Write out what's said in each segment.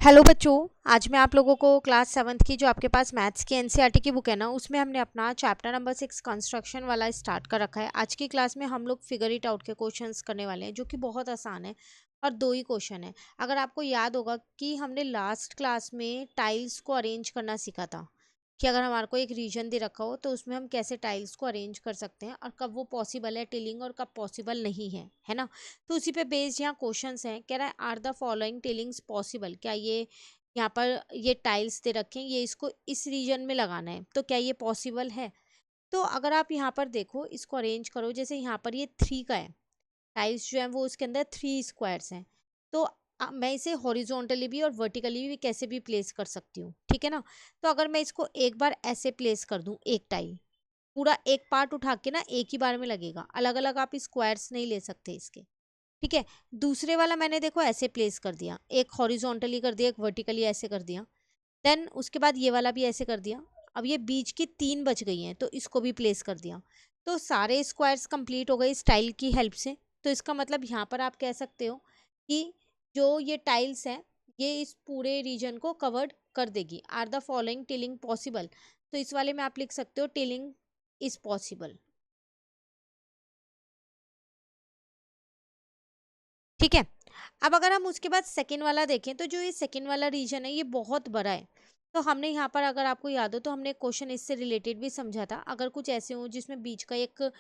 Hello बच्चों। आज मैं आप लोगों को क्लास 7th की जो आपके पास मैथ्स की एनसीईआरटी की बुक है ना, उसमें हमने अपना चैप्टर नंबर 6 कंस्ट्रक्शन वाला स्टार्ट कर रखा है। आज की क्लास में हम लोग फिगर इट आउट के क्वेश्चंस करने वाले हैं, जो कि बहुत आसान है और दो ही क्वेश्चन है। अगर आपको याद होगा कि हमने लास्ट क्लास में टाइल्स को अरेंज करना सीखा था कि अगर हमारे को एक रीजन दे रखा हो तो उसमें हम कैसे टाइल्स को अरेंज कर सकते हैं और कब वो पॉसिबल है टिलिंग और कब पॉसिबल नहीं है ना। तो उसी पे बेस्ड यहाँ क्वेश्चंस हैं। कह रहा है आर द फॉलोइंग टिलिंग्स पॉसिबल, क्या ये यहाँ पर ये टाइल्स दे रखे हैं, ये इसको इस रीजन में लगाना है, तो क्या ये पॉसिबल है। तो अगर आप यहाँ पर देखो, इसको अरेंज करो, जैसे यहाँ पर ये 3 का है, टाइल्स जो है वो उसके अंदर 3 स्क्वायर्स हैं। तो मैं इसे हॉरिजॉन्टली भी और वर्टिकली भी कैसे भी प्लेस कर सकती हूँ, ठीक है ना। तो अगर मैं इसको एक बार ऐसे प्लेस कर दूँ, एक टाइल पूरा एक पार्ट उठा के ना एक ही बार में लगेगा, अलग अलग आप स्क्वायर्स नहीं ले सकते इसके, ठीक है। दूसरे वाला मैंने देखो ऐसे प्लेस कर दिया, एक हॉरिजॉन्टली कर दिया, एक वर्टिकली ऐसे कर दिया, देन उसके बाद ये वाला भी ऐसे कर दिया। अब ये बीच की 3 बच गई हैं तो इसको भी प्लेस कर दिया। तो सारे स्क्वायर्स कंप्लीट हो गए स्टाइल की हेल्प से। तो इसका मतलब यहाँ पर आप कह सकते हो कि जो ये टाइल्स हैं ये इस पूरे रीजन को कवर्ड कर देगी। Are the following tiling possible, तो इस वाले में आप लिख सकते हो टिलिंग इज पॉसिबल, ठीक है। अब अगर हम उसके बाद सेकेंड वाला देखें, तो जो ये सेकेंड वाला रीजन है ये बहुत बड़ा है। तो हमने यहाँ पर, अगर आपको याद हो तो हमने क्वेश्चन इससे रिलेटेड भी समझा था। अगर कुछ ऐसे हो जिसमें बीच का एक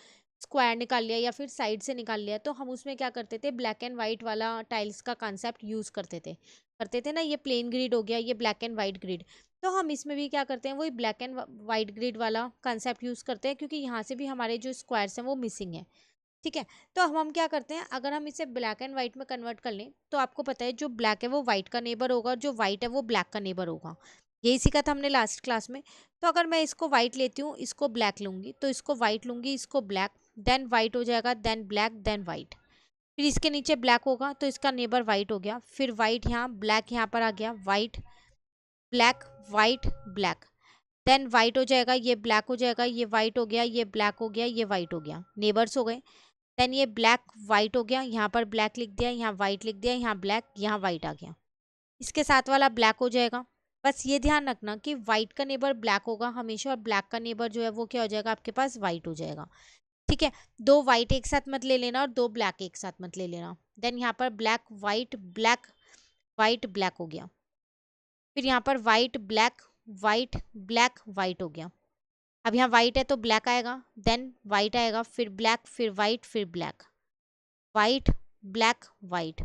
स्क्वायर निकाल लिया या फिर साइड से निकाल लिया, तो हम उसमें क्या करते थे, ब्लैक एंड वाइट वाला टाइल्स का कॉन्सेप्ट यूज करते थे ना। ये प्लेन ग्रिड हो गया, ये ब्लैक एंड वाइट ग्रिड। तो हम इसमें भी क्या करते हैं, वही ब्लैक एंड वाइट ग्रिड वाला कॉन्सेप्ट यूज करते हैं, क्योंकि यहाँ से भी हमारे जो स्क्वायर्स हैं वो मिसिंग है, ठीक है। तो हम क्या करते हैं, अगर हम इसे ब्लैक एंड व्हाइट में कन्वर्ट कर लें, तो आपको पता है जो ब्लैक है वो व्हाइट का नेबर होगा और जो व्हाइट है वो ब्लैक का नेबर होगा। यही सीखा था हमने लास्ट क्लास में। तो अगर मैं इसको व्हाइट लेती हूँ, इसको ब्लैक लूंगी, तो इसको व्हाइट लूंगी, इसको ब्लैक, देन व्हाइट हो जाएगा, देन ब्लैक, देन व्हाइट। फिर इसके नीचे ब्लैक होगा तो इसका नेबर व्हाइट हो गया, फिर व्हाइट यहाँ, ब्लैक यहाँ पर आ गया, white, black, white, black, then white हो जाएगा, ये ब्लैक हो जाएगा, ये व्हाइट हो गया, ये ब्लैक हो गया, ये व्हाइट हो गया, नेबर्स हो गए। देन ये ब्लैक व्हाइट हो गया, यहाँ पर ब्लैक लिख दिया, यहाँ व्हाइट लिख दिया, यहाँ ब्लैक, यहाँ व्हाइट आ गया। इसके साथ वाला ब्लैक हो जाएगा। बस ये ध्यान रखना कि व्हाइट का नेबर ब्लैक होगा हमेशा, और ब्लैक का नेबर जो है वो क्या हो जाएगा, आपके पास व्हाइट हो जाएगा, ठीक है। दो व्हाइट एक साथ मत ले लेना और दो ब्लैक एक साथ मत ले लेना। देन यहाँ पर black white black white black हो गया, फिर यहाँ पर white black white black white हो गया। अब यहाँ व्हाइट है तो ब्लैक आएगा, देन व्हाइट आएगा, फिर ब्लैक, फिर व्हाइट, फिर black, white black white,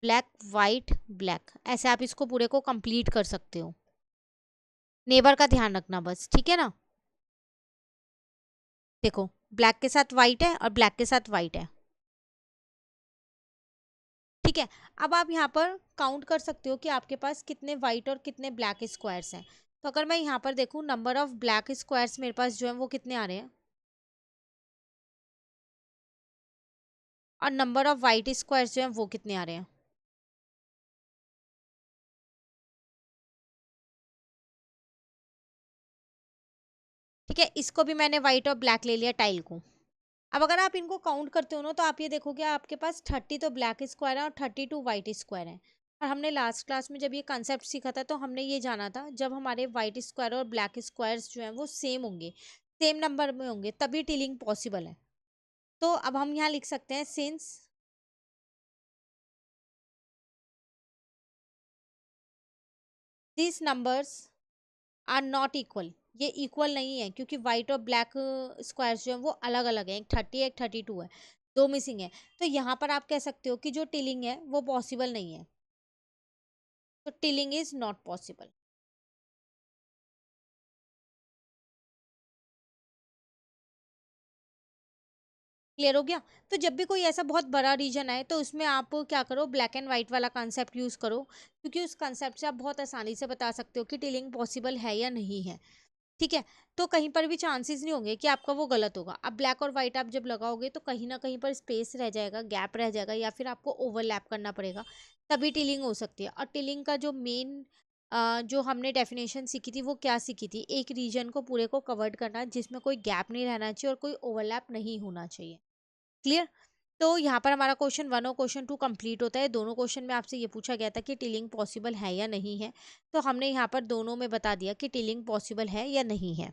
black white black, ऐसे आप इसको पूरे को कंप्लीट कर सकते हो। नेबर का ध्यान रखना बस, ठीक है ना। देखो, ब्लैक के साथ व्हाइट है और ब्लैक के साथ व्हाइट है, ठीक है। अब आप यहाँ पर काउंट कर सकते हो कि आपके पास कितने व्हाइट और कितने ब्लैक स्क्वायर्स हैं। तो अगर मैं यहाँ पर देखूँ, नंबर ऑफ ब्लैक स्क्वायर्स मेरे पास जो है वो कितने आ रहे हैं, और नंबर ऑफ व्हाइट स्क्वायर्स जो है वो कितने आ रहे हैं। ठीक है, इसको भी मैंने व्हाइट और ब्लैक ले लिया टाइल को। अब अगर आप इनको काउंट करते हो ना, तो आप ये देखोगे आपके पास 30 तो ब्लैक स्क्वायर है और 32 वाइट स्क्वायर है। और हमने लास्ट क्लास में जब ये कंसेप्ट सीखा था तो हमने ये जाना था, जब हमारे वाइट स्क्वायर और ब्लैक स्क्वायर्स जो हैं वो सेम होंगे, सेम नंबर में होंगे, तभी टिलिंग पॉसिबल है। तो अब हम यहाँ लिख सकते हैं, since this numbers are not equal, ये इक्वल नहीं है, क्योंकि व्हाइट और ब्लैक स्क्वायर्स जो है वो अलग अलग है, एक 30 है एक 32 है, दो मिसिंग है। तो यहाँ पर आप कह सकते हो कि जो टिलिंग है वो पॉसिबल नहीं है, तो tilling is not possible. Clear हो गया। तो जब भी कोई ऐसा बहुत बड़ा रीजन आए तो उसमें आप क्या करो, ब्लैक एंड व्हाइट वाला कॉन्सेप्ट यूज करो, क्योंकि उस कॉन्सेप्ट से आप बहुत आसानी से बता सकते हो कि टिलिंग पॉसिबल है या नहीं है, ठीक है। तो कहीं पर भी चांसेस नहीं होंगे कि आपका वो गलत होगा। अब ब्लैक और व्हाइट आप जब लगाओगे तो कहीं ना कहीं पर स्पेस रह जाएगा, गैप रह जाएगा, या फिर आपको ओवरलैप करना पड़ेगा, तभी टिलिंग हो सकती है। और टिलिंग का जो मेन जो हमने डेफिनेशन सीखी थी वो क्या सीखी थी, एक रीजन को पूरे को कवर्ड करना जिसमें कोई गैप नहीं रहना चाहिए और कोई ओवरलैप नहीं होना चाहिए। क्लियर। तो यहाँ पर हमारा क्वेश्चन 1 और क्वेश्चन 2 कंप्लीट होता है। दोनों क्वेश्चन में आपसे ये पूछा गया था कि टिलिंग पॉसिबल है या नहीं है, तो हमने यहाँ पर दोनों में बता दिया कि टिलिंग पॉसिबल है या नहीं है।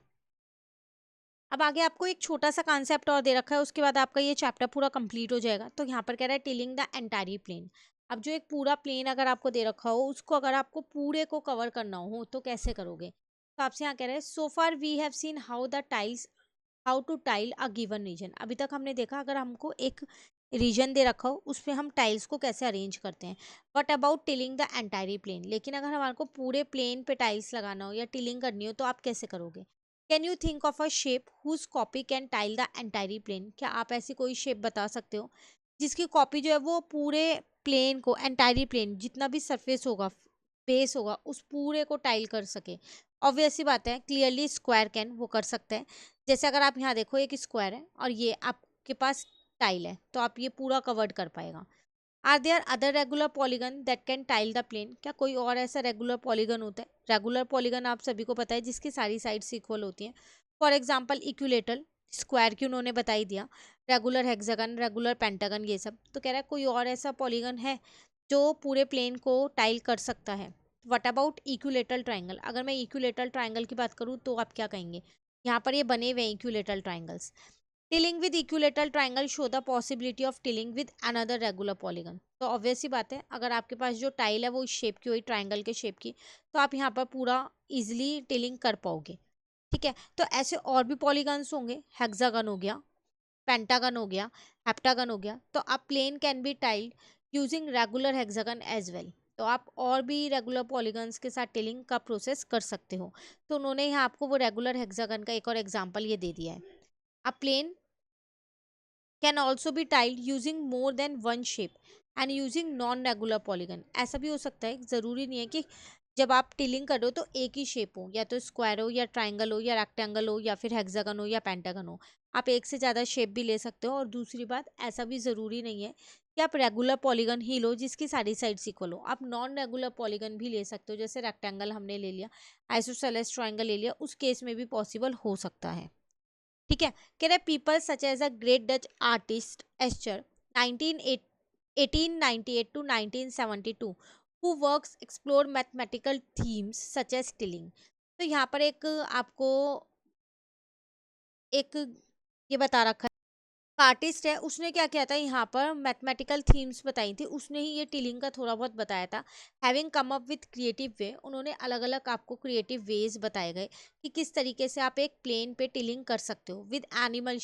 अब आगे आपको एक छोटा सा कॉन्सेप्ट और दे रखा है, उसके बाद आपका ये चैप्टर पूरा कंप्लीट हो जाएगा। तो यहाँ पर कह रहा है टिलिंग द एंटायर प्लेन। अब जो एक पूरा प्लेन अगर आपको दे रखा हो, उसको अगर आपको पूरे को कवर करना हो तो कैसे करोगे। तो आपसे यहाँ कह रहे हैं so far we have seen how to tile a given region. अभी तक हमने देखा अगर हमको एक रीजन दे रखा हो उस पर हम टाइल्स को कैसे अरेंज करते हैं। But about tiling the entire plane, लेकिन अगर हमारे को पूरे प्लेन पे टाइल्स लगाना हो या टिलिंग करनी हो तो आप कैसे करोगे। Can you think of a shape whose copy can tile the entire plane. क्या आप ऐसी कोई शेप बता सकते हो जिसकी कॉपी जो है वो पूरे प्लेन को, एंटायर प्लेन जितना भी सरफेस होगा, बेस होगा, उस पूरे को टाइल कर सके। ऑब्वियस सी बात है, क्लियरली स्क्वायर कैन वो कर सकते हैं। जैसे अगर आप यहाँ देखो एक स्क्वायर है और ये आपके पास टाइल है, तो आप ये पूरा कवर्ड कर पाएगा। Are there other regular polygon that can tile the plane. क्या कोई और ऐसा रेगुलर पॉलीगन होता है। रेगुलर पॉलीगन आप सभी को पता है जिसकी सारी साइड्स इक्वल होती हैं। फॉर एग्जाम्पल इक्विलेटरल, स्क्वायर की उन्होंने बता ही दिया, रेगुलर हेक्सागन, रेगुलर पेंटागन, ये सब। तो कह रहा है कोई और ऐसा पॉलीगन है जो पूरे प्लेन को टाइल कर सकता है। What about equilateral triangle. अगर मैं इक्विलेटरल ट्राइंगल की बात करूँ तो आप क्या कहेंगे। यहाँ पर ये बने हुए हैं equilateral triangles. Tilling with equilateral triangle show the possibility of tilling with another regular polygon. तो ऑब्वियस सी बात है, अगर आपके पास जो टाइल है वो इस शेप की हुई, ट्राइंगल के शेप की, तो आप यहाँ पर पूरा इजिली टिलिंग कर पाओगे। ठीक है, तो ऐसे और भी पॉलीगन्स होंगे, हेक्सागन हो गया, पेंटागन हो गया, हेप्टागन हो गया। तो आप plane can be tiled using regular hexagon as well. तो आप और भी रेगुलर पॉलीगन्स के साथ टिलिंग का प्रोसेस कर सकते हो। तो उन्होंने यहाँ आपको वो रेगुलर हेक्सागन का एक और एग्जाम्पल ये दे दिया है। A plane can also be tiled using more than one shape and using non regular polygon. ऐसा भी हो सकता है, ज़रूरी नहीं है कि जब आप टिलिंग कर रहे हो तो एक ही शेप हो, या तो स्क्वायर हो या ट्राइंगल हो या रेक्टेंगल हो या फिर हेक्सागन हो या पेंटागन हो। आप एक से ज़्यादा शेप भी ले सकते हो। और दूसरी बात, ऐसा भी ज़रूरी नहीं है कि आप रेगुलर पॉलीगन ही लो जिसकी सारी साइड्स इक्वल हो। आप नॉन रेगुलर पॉलीगन भी ले सकते हो, जैसे रेक्टेंगल हमने ले लिया, आइसोसेलेस ट्राइंगल ले लिया, उस केस में भी पॉसिबल हो सकता है। ठीक है, कह रहे people such as a great Dutch artist Escher 1898 to 1972 who works explore mathematical themes such as tiling. तो यहाँ पर एक आपको एक ये बता रखा है, आर्टिस्ट है, उसने क्या किया था, यहाँ पर मैथमेटिकल थीम्स बताई थी, उसने ही ये टिलिंग का थोड़ा बहुत बताया था। Having come up with creative way, उन्होंने अलग अलग आपको क्रिएटिव वेज बताए गए कि किस तरीके से आप एक प्लेन पे टिलिंग कर सकते हो विद एनिमल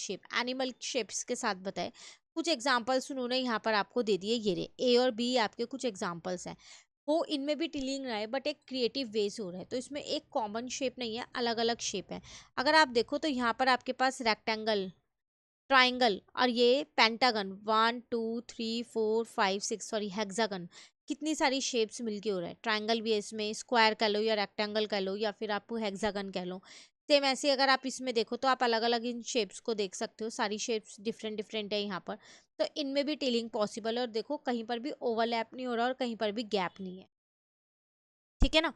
शेप्स के साथ बताए। कुछ एग्जाम्पल्स उन्होंने यहाँ पर आपको दे दिए, ये रे ए और बी आपके कुछ एग्जाम्पल्स हैं। वो इनमें भी टिलिंग रहा है बट एक क्रिएटिव वे से हो रहा है, तो इसमें एक कॉमन शेप नहीं है, अलग अलग शेप है। अगर आप देखो तो यहाँ पर आपके पास रेक्टेंगल, ट्राइंगल और ये पेंटागन, 1 2 3 4 5 6, सॉरी हेक्सागन, कितनी सारी शेप्स मिलके हो रहा है। ट्राइंगल भी है इसमें, स्क्वायर कह लो या रेक्टेंगल कह लो या फिर आप हेक्सागन कह लो। सेम ऐसे अगर आप इसमें देखो तो आप अलग अलग इन शेप्स को देख सकते हो, सारी शेप्स डिफरेंट डिफरेंट है यहाँ पर। तो इनमें भी टेलिंग पॉसिबल है, और देखो कहीं पर भी ओवरलैप नहीं हो रहा और कहीं पर भी गैप नहीं है। ठीक है ना।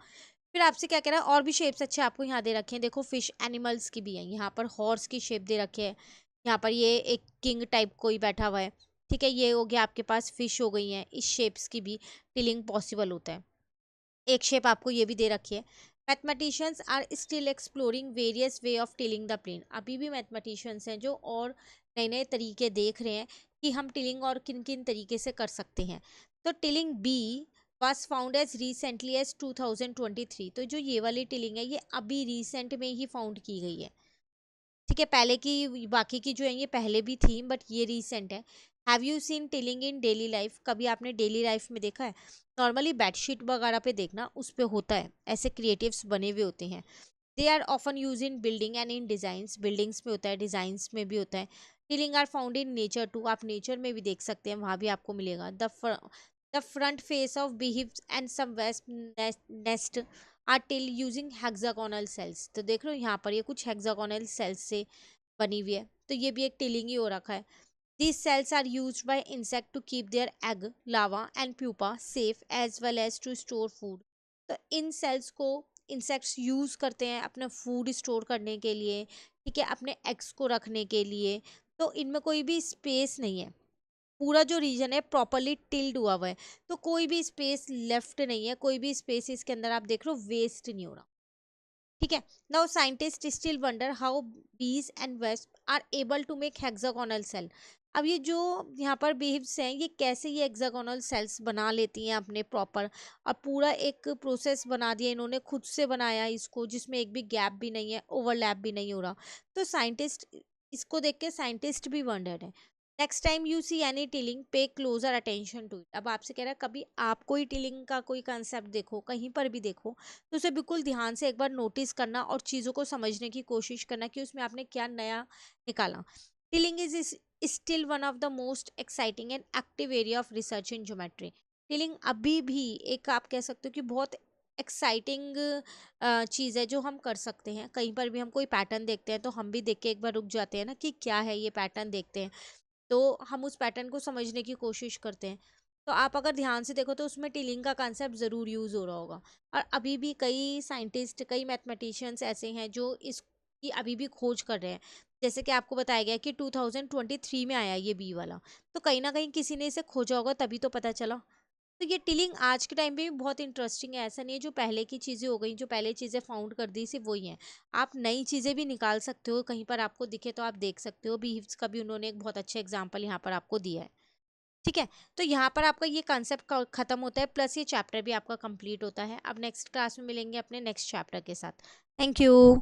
फिर आपसे क्या कह रहा है, और भी शेप्स अच्छे आपको यहाँ दे रखे हैं। देखो फिश एनिमल्स की भी है, यहाँ पर हॉर्स की शेप दे रखी है, यहाँ पर ये एक किंग टाइप कोई बैठा हुआ है। ठीक है, ये हो गया आपके पास फिश हो गई है, इस शेप्स की भी टिलिंग पॉसिबल होता है। एक शेप आपको ये भी दे रखी है। Mathematicians are still exploring various way of tiling the plane. अभी भी मैथमेटिशियंस हैं जो और नए नए तरीके देख रहे हैं कि हम टिलिंग और किन किन तरीके से कर सकते हैं। तो tiling be was found as recently as 2023। तो जो ये वाली टिलिंग है ये अभी रिसेंट में ही फाउंड की गई है। ठीक है, पहले की बाकी की जो है ये पहले भी थी बट ये रिसेंट है। Have you seen tilling in daily life. कभी आपने डेली लाइफ में देखा है। नॉर्मली बेडशीट वगैरह पे देखना, उस पे होता है, ऐसे क्रिएटिव्स बने हुए होते हैं। They are often use in building and in designs, buildings में होता है, डिजाइंस में भी होता है। Tiling are found in nature too, आप नेचर में भी देख सकते हैं, वहाँ भी आपको मिलेगा। The front face of beehives and some wasp nest are tiled using hexagonal cells. तो देख रहे हो यहाँ पर ये कुछ हेक्सागोनल सेल्स से बनी हुई है, तो ये भी एक टिलिंग ही हो रखा है। These cells are used by insect to keep their egg, larva and pupa safe as well as to store food। तो इन सेल्स को इंसेक्ट्स यूज करते हैं अपना फूड स्टोर करने के लिए। ठीक है, अपने एग्स को रखने के लिए। तो इनमें कोई भी स्पेस नहीं है, पूरा जो रीजन है प्रॉपरली टिल्ड हुआ हुआ है, तो कोई भी स्पेस लेफ्ट नहीं है, कोई भी स्पेस इसके अंदर आप देख रहे हो वेस्ट नहीं हो रहा। ठीक है। Now scientist still wonder how bees and wasp are able to make hexagonal cell. अब ये जो यहाँ पर बीव्स हैं, ये कैसे ये हेक्सागोनल सेल्स बना लेती हैं अपने प्रॉपर, और पूरा एक प्रोसेस बना दिया इन्होंने, खुद से बनाया इसको, जिसमें एक भी गैप भी नहीं है, ओवरलैप भी नहीं हो रहा। तो साइंटिस्ट, इसको देख के साइंटिस्ट भी वंडर्ड है। Next time you see any tilling पे क्लोजर अटेंशन टू इट। अब आपसे कह रहा है कभी आप कोई टिलिंग का कोई कंसेप्ट देखो, कहीं पर भी देखो, तो उसे बिल्कुल ध्यान से एक बार नोटिस करना और चीज़ों को समझने की कोशिश करना कि उसमें आपने क्या नया निकाला। Tilling is still one of the most exciting and active area of research in geometry. Tilling अभी भी एक आप कह सकते हो कि बहुत एक्साइटिंग चीज़ है जो हम कर सकते हैं। कहीं पर भी हम कोई पैटर्न देखते हैं तो हम भी देख के एक बार रुक जाते हैं ना कि क्या है ये पैटर्न, देखते हैं तो हम उस पैटर्न को समझने की कोशिश करते हैं। तो आप अगर ध्यान से देखो तो उसमें टिलिंग का कंसेप्ट ज़रूर यूज़ हो रहा होगा। और अभी भी कई साइंटिस्ट, कई मैथमेटिशियंस ऐसे हैं जो इसकी अभी भी खोज कर रहे हैं। जैसे कि आपको बताया गया कि 2023 में आया ये बी वाला, तो कहीं ना कहीं किसी ने इसे खोजा होगा तभी तो पता चला। तो ये टिलिंग आज के टाइम पे भी बहुत इंटरेस्टिंग है। ऐसा नहीं है जो पहले की चीज़ें हो गई, जो पहले चीज़ें फाउंड कर दी सिर्फ वही हैं। आप नई चीज़ें भी निकाल सकते हो, कहीं पर आपको दिखे तो आप देख सकते हो। बीव्स का भी उन्होंने एक बहुत अच्छा एग्जाम्पल यहाँ पर आपको दिया है। ठीक है। तो यहाँ पर आपका ये कंसेप्ट खत्म होता है, प्लस ये चैप्टर भी आपका कंप्लीट होता है। अब नेक्स्ट क्लास में मिलेंगे अपने नेक्स्ट चैप्टर के साथ। Thank you.